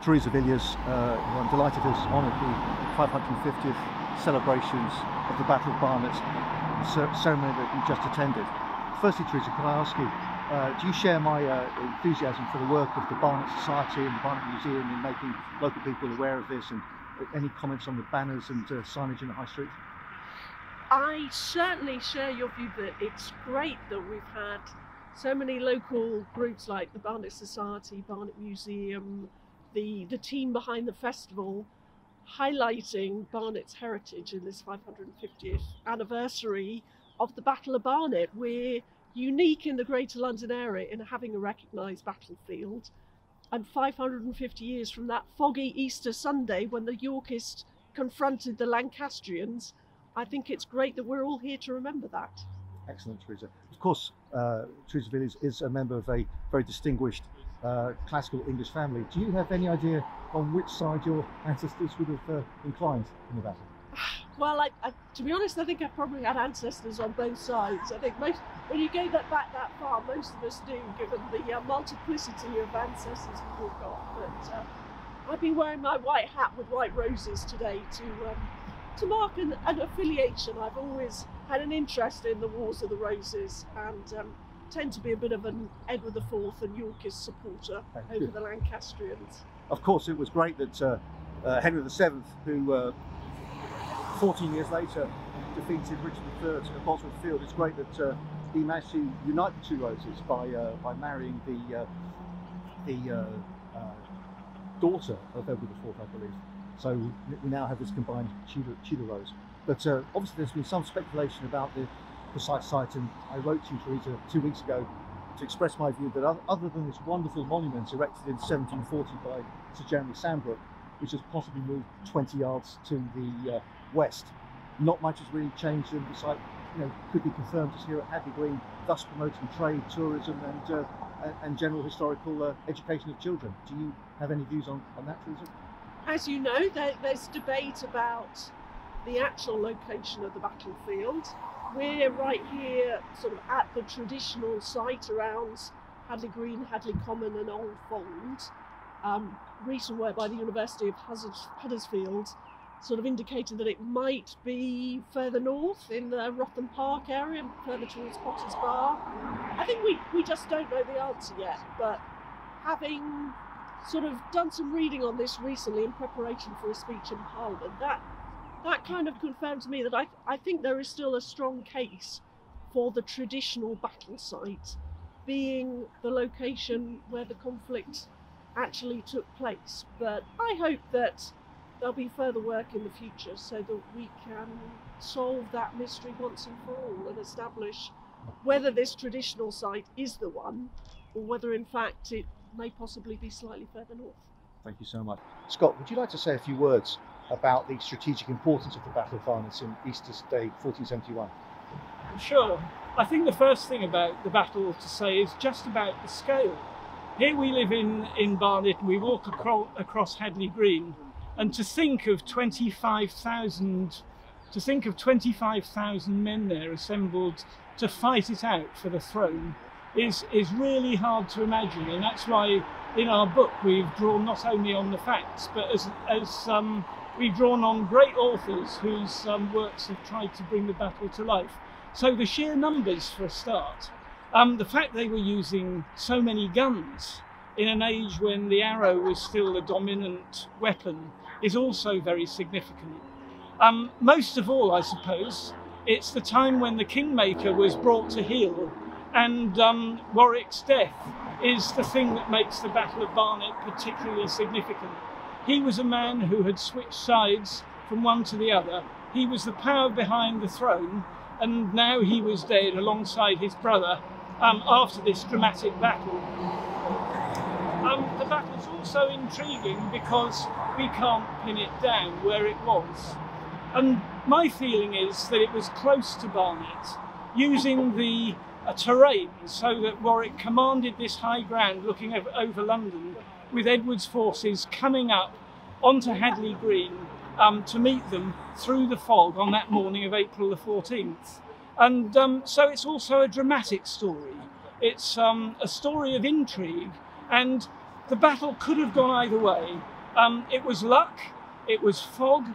Theresa Villiers. I'm delighted to honour the 550th celebrations of the Battle of Barnet, the ceremony that we just attended. Firstly, Theresa, can I ask you, do you share my enthusiasm for the work of the Barnet Society and the Barnet Museum in making local people aware of this, and any comments on the banners and signage in the high street? I certainly share your view that it's great that we've had so many local groups like the Barnet Society, Barnet Museum, the team behind the festival, highlighting Barnet's heritage in this 550th anniversary of the Battle of Barnet. We're unique in the Greater London area in having a recognised battlefield, and 550 years from that foggy Easter Sunday when the Yorkists confronted the Lancastrians, I think it's great that we're all here to remember that. Excellent, Theresa. Of course, Theresa Villiers is a member of a very distinguished classical English family. Do you have any idea on which side your ancestors would have inclined in the battle? Well, to be honest, I think I probably had ancestors on both sides. I think when you go back that far, most of us do, given the multiplicity of ancestors we've got. But I've been wearing my white hat with white roses today to mark an affiliation. I've always had an interest in the Wars of the Roses, and tend to be a bit of an Edward IV and Yorkist supporter over the Lancastrians. Of course, it was great that Henry VII, who 14 years later defeated Richard III at Bosworth Field, it's great that he managed to unite the two roses by marrying the daughter of Edward IV, I believe. So we now have this combined Tudor rose. But obviously there's been some speculation about the precise site, and I wrote to you, Theresa, 2 weeks ago to express my view that other than this wonderful monument erected in 1740 by Sir Jeremy Sandbrook, which has possibly moved 20 yards to the west, not much has really changed, and the site, could be confirmed as here at Hadley Green, thus promoting trade, tourism, and general historical education of children. Do you have any views on that, Theresa? As you know, there's debate about the actual location of the battlefield. We're right here, sort of at the traditional site around Hadley Green, Hadley Common and Old Fold. Recent work by the University of Huddersfield sort of indicated that it might be further north in the Rotham Park area, further towards Potter's Bar. I think we just don't know the answer yet, but having sort of done some reading on this recently in preparation for a speech in Parliament, that kind of confirmed to me that I think there is still a strong case for the traditional battle site being the location where the conflict actually took place. But I hope that there'll be further work in the future so that we can solve that mystery once and for all and establish whether this traditional site is the one, or whether in fact it may possibly be slightly further north. Thank you so much. Scott, would you like to say a few words about the strategic importance of the Battle of Barnet in Easter's Day 1471? Sure. I think the first thing about the battle to say is just about the scale. Here we live in Barnet, and we walk across Hadley Green, and to think of 25,000 men there assembled to fight it out for the throne is really hard to imagine, and that's why in our book we've drawn not only on the facts, but as we've drawn on great authors whose works have tried to bring the battle to life. So the sheer numbers for a start, the fact they were using so many guns in an age when the arrow was still the dominant weapon is also very significant. Most of all, I suppose, it's the time when the Kingmaker was brought to heel, and Warwick's death is the thing that makes the Battle of Barnet particularly significant. He was a man who had switched sides from one to the other. He was the power behind the throne, and now he was dead alongside his brother after this dramatic battle. The battle's also intriguing because we can't pin it down where it was. And my feeling is that it was close to Barnet, using the terrain so that Warwick commanded this high ground looking over London, with Edward's forces coming up onto Hadley Green to meet them through the fog on that morning of April the 14th. And so it's also a dramatic story. It's a story of intrigue, and the battle could have gone either way. It was luck, it was fog,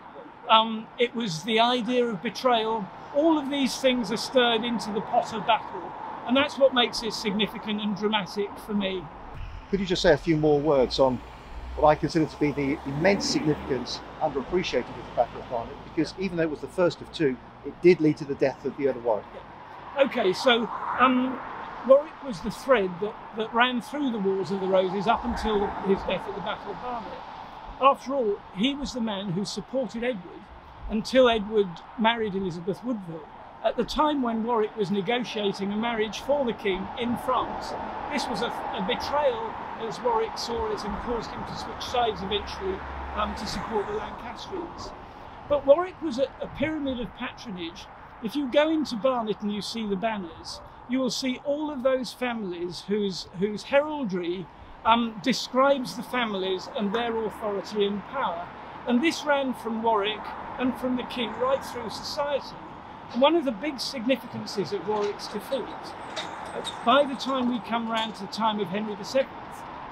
it was the idea of betrayal. All of these things are stirred into the pot of battle, and that's what makes it significant and dramatic for me. Could you just say a few more words on what I consider to be the immense significance, underappreciated, of the Battle of Barnet? Because even though it was the first of two, it did lead to the death of the Earl of Warwick. Okay, so Warwick was the thread that ran through the Wars of the Roses up until his death at the Battle of Barnet. After all, he was the man who supported Edward until Edward married Elizabeth Woodville. At the time when Warwick was negotiating a marriage for the king in France, this was a betrayal, as Warwick saw it, and caused him to switch sides eventually to support the Lancastrians. But Warwick was a pyramid of patronage. If you go into Barnet and you see the banners, you will see all of those families whose heraldry describes the families and their authority and power. And this ran from Warwick and from the king right through society. And one of the big significances of Warwick's defeat, by the time we come round to the time of Henry VII,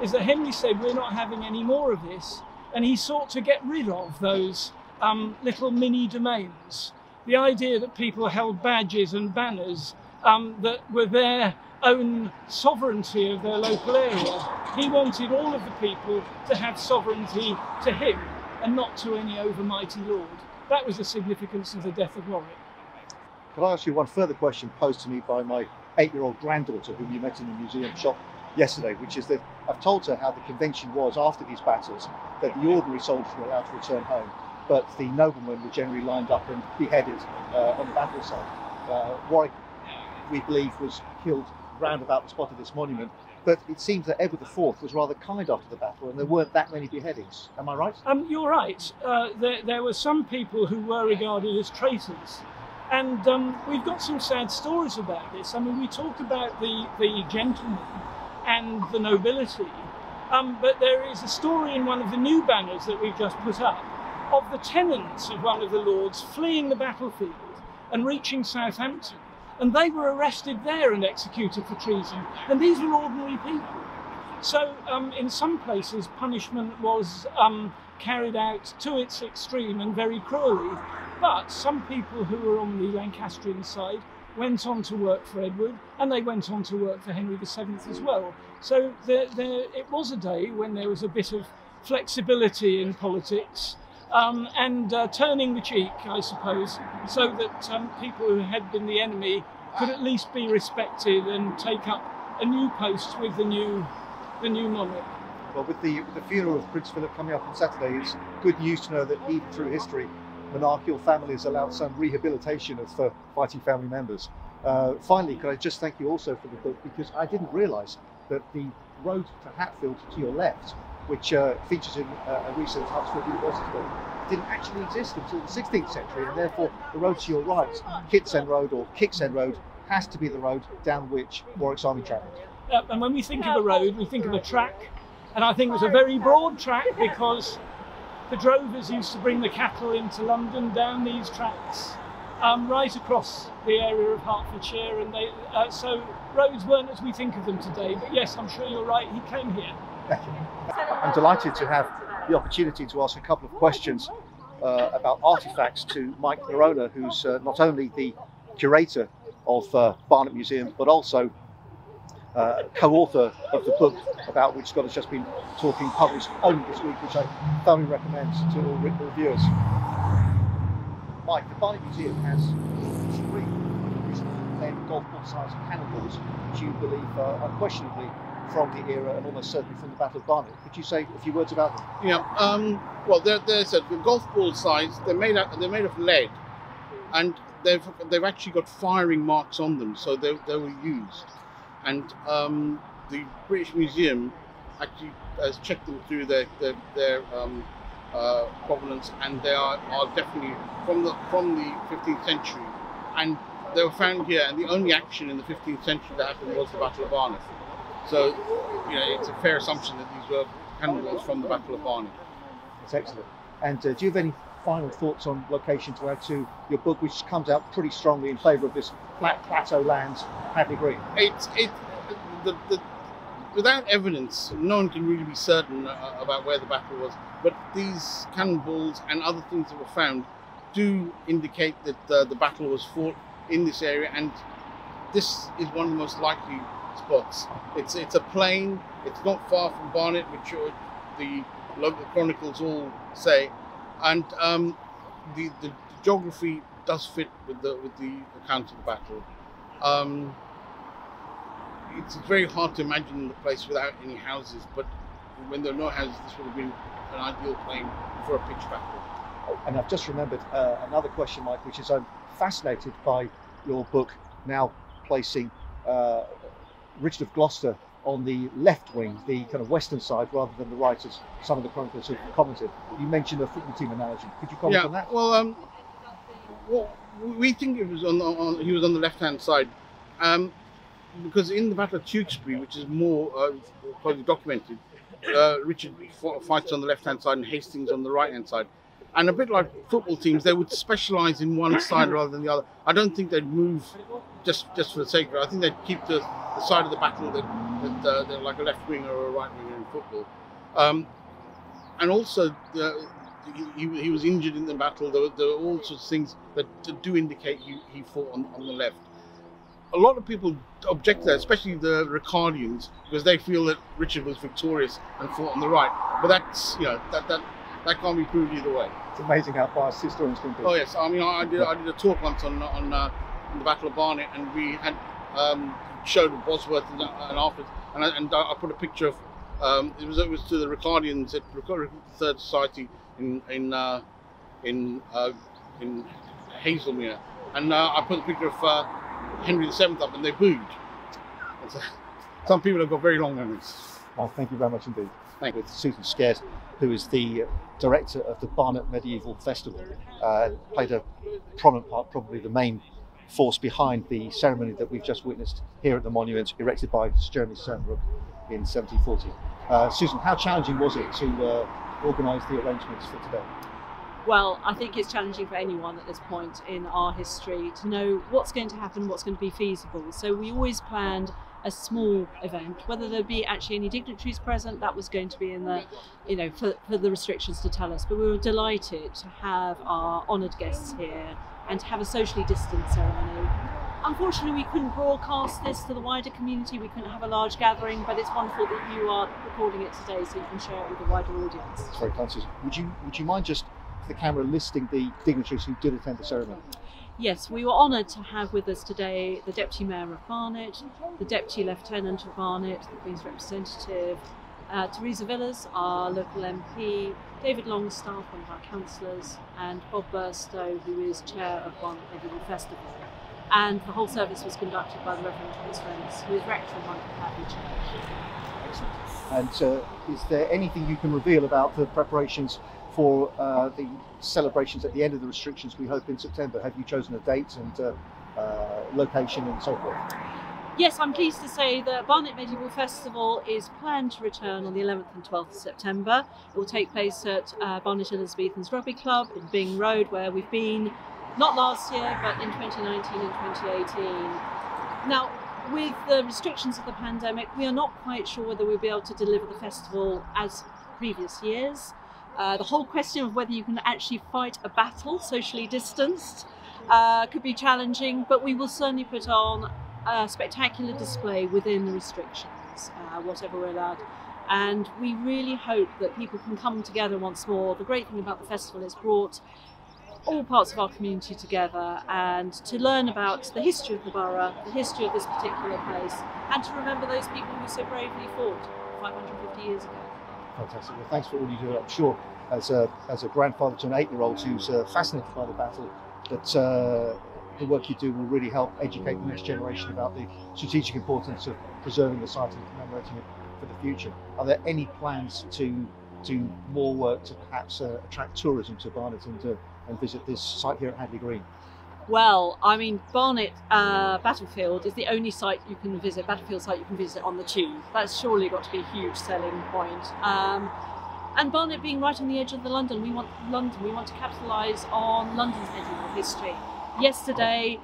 is that Henry said, we're not having any more of this, and he sought to get rid of those little mini domains. The idea that people held badges and banners that were their own sovereignty of their local area. He wanted all of the people to have sovereignty to him and not to any overmighty lord. That was the significance of the death of Warwick. Could I ask you one further question posed to me by my 8-year-old granddaughter, whom you met in the museum shop yesterday, which is that I've told her how the convention was after these battles, that the ordinary soldiers were allowed to return home, but the noblemen were generally lined up and beheaded on the battle side. Warwick, we believe, was killed round about the spot of this monument, but it seems that Edward IV was rather kind after the battle and there weren't that many beheadings. Am I right? You're right. There were some people who were regarded as traitors. And we've got some sad stories about this. I mean, we talk about the gentlemen and the nobility, but there is a story in one of the new banners that we've just put up of the tenants of one of the lords fleeing the battlefield and reaching Southampton. And they were arrested there and executed for treason. And these were ordinary people. So in some places, punishment was carried out to its extreme and very cruelly. But some people who were on the Lancastrian side went on to work for Edward, and they went on to work for Henry VII as well. So it was a day when there was a bit of flexibility in politics and turning the cheek, I suppose, so that people who had been the enemy could at least be respected and take up a new post with the new monarch. Well, with the funeral of Prince Philip coming up on Saturday, it's good news to know that even through history, monarchical families allowed some rehabilitation of fighting family members. Finally, could I just thank you also for the book, because I didn't realise that the road to Hatfield to your left, which features in a recent Oxford University book, didn't actually exist until the 16th century, and therefore the road to your right, Kitsend Road or Kicksend Road, has to be the road down which Warwick's army travelled. And when we think of a road, we think of a track, and I think it was a very broad track because the drovers used to bring the cattle into London down these tracks, right across the area of Hertfordshire, and so roads weren't as we think of them today. But yes, I'm sure you're right, he came here. Thank you. I'm delighted to have the opportunity to ask a couple of questions about artefacts to Mike Noronha, who's not only the curator of Barnet Museum, but also co-author of the book about which Scott has just been talking, published only this week, which I thoroughly recommend to all reviewers. Mike, the Barnet Museum has 3 then golf ball sized cannonballs, which you believe are unquestionably from the era and almost certainly from the Battle of Barnet. Could you say a few words about them? Yeah, well, they're the golf ball size. They're made of lead, and they've actually got firing marks on them, so they were used. And the British Museum actually has checked them through their provenance, and they are definitely from the 15th century. And they were found here, and the only action in the 15th century that happened was the Battle of Barnet. So, you know, it's a fair assumption that these were cannonballs from the Battle of Barnet. That's excellent. And do you have any final thoughts on location to add to your book, which comes out pretty strongly in favour of this flat plateau lands, Hadley Green? Without evidence, no one can really be certain about where the battle was. but these cannonballs and other things that were found do indicate that the battle was fought in this area, and this is one of the most likely spots. It's a plain. It's not far from Barnet, which the local chronicles all say, and the geography does fit with the account of the battle. It's very hard to imagine the place without any houses, but when there are no houses, this would have been an ideal plain for a pitched battle. And I've just remembered another question, Mike, which is I'm fascinated by your book now placing Richard of Gloucester on the left wing, the kind of western side, rather than the right, as some of the chroniclers have commented. You mentioned a football team analogy. Could you comment on that? Well, we think it was he was on the left-hand side, because in the Battle of Tewkesbury, which is more probably documented, Richard fights on the left-hand side and Hastings on the right-hand side. And a bit like football teams, they would specialise in one side rather than the other. I don't think they'd move just for the sake of it. I think they'd keep the side of the battle that they're like a left winger or a right winger in football. And also, he was injured in the battle. There were all sorts of things that do indicate he fought on the left. A lot of people object to that, especially the Ricardians, because they feel that Richard was victorious and fought on the right. But that's, that can't be proved either way. It's amazing how biased historians can be. Oh yes, I mean I did a talk once on the Battle of Barnet, and we had showed Bosworth and afterwards, and I put a picture of it was to the Ricardians at the Third Society in Hazelmere, and I put a picture of Henry VII up, and they booed. Some people have got very long memories. Well, thank you very much indeed. Thank you. With Susan Skedd, who is the director of the Barnet Medieval Festival, played a prominent part, probably the main force behind the ceremony that we've just witnessed here at the monument, erected by Sir Jeremy Sernbrook in 1740. Susan, how challenging was it to organise the arrangements for today? Well, I think it's challenging for anyone at this point in our history to know what's going to happen, what's going to be feasible. So we always planned a small event, whether there be actually any dignitaries present, that was going to be in the, for the restrictions to tell us. But we were delighted to have our honoured guests here and to have a socially distanced ceremony. Unfortunately, we couldn't broadcast this to the wider community. We couldn't have a large gathering, but it's wonderful that you are recording it today so you can share it with a wider audience. That's very kind, Susan. Would you mind just, for the camera, listing the dignitaries who did attend the ceremony? Yes, we were honoured to have with us today the Deputy Mayor of Barnet, the Deputy Lieutenant of Barnet, the Queen's representative, Theresa Villiers, our local MP, David Longstaff, one of our councillors, and Bob Burstow, who is Chair of Barnet Medieval Festival. And the whole service was conducted by the Reverend Thomas Rennes, who is Rector of Michael Hadley Church. Excellent. And is there anything you can reveal about the preparations for the celebrations at the end of the restrictions, we hope in September? Have you chosen a date and location and so forth? Yes, I'm pleased to say that Barnet Medieval Festival is planned to return on the 11th and 12th of September. It will take place at Barnet Elizabethans Rugby Club in Bing Road, where we've been, not last year, but in 2019 and 2018. Now, with the restrictions of the pandemic, we are not quite sure whether we'll be able to deliver the festival as previous years. The whole question of whether you can actually fight a battle socially distanced could be challenging, but we will certainly put on a spectacular display within the restrictions, whatever we're allowed. And we really hope that people can come together once more. The great thing about the festival is brought all parts of our community together and to learn about the history of the borough, the history of this particular place, and to remember those people who so bravely fought 550 years ago. Fantastic. Well, thanks for all you do. I'm sure, as a grandfather to an 8-year-old who's fascinated by the battle, that the work you do will really help educate the next generation about the strategic importance of preserving the site and commemorating it for the future. Are there any plans to do more work to perhaps attract tourism to Barnet and visit this site here at Hadley Green? Well, I mean, Barnet Battlefield is the only site you can visit, battlefield site you can visit on the tube. That's surely got to be a huge selling point. And Barnet being right on the edge of London, we want to capitalise on London's medieval history. Yesterday,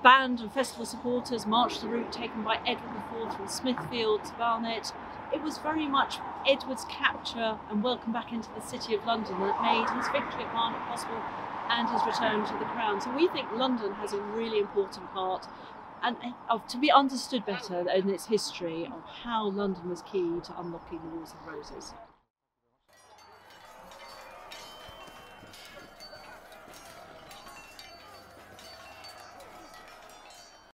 band and festival supporters marched the route taken by Edward IV from Smithfield to Barnet. It was very much Edward's capture and welcome back into the City of London that made his victory at Barnet possible and his return to the crown. So we think London has a really important part and to be understood better in its history of how London was key to unlocking the Wars of Roses.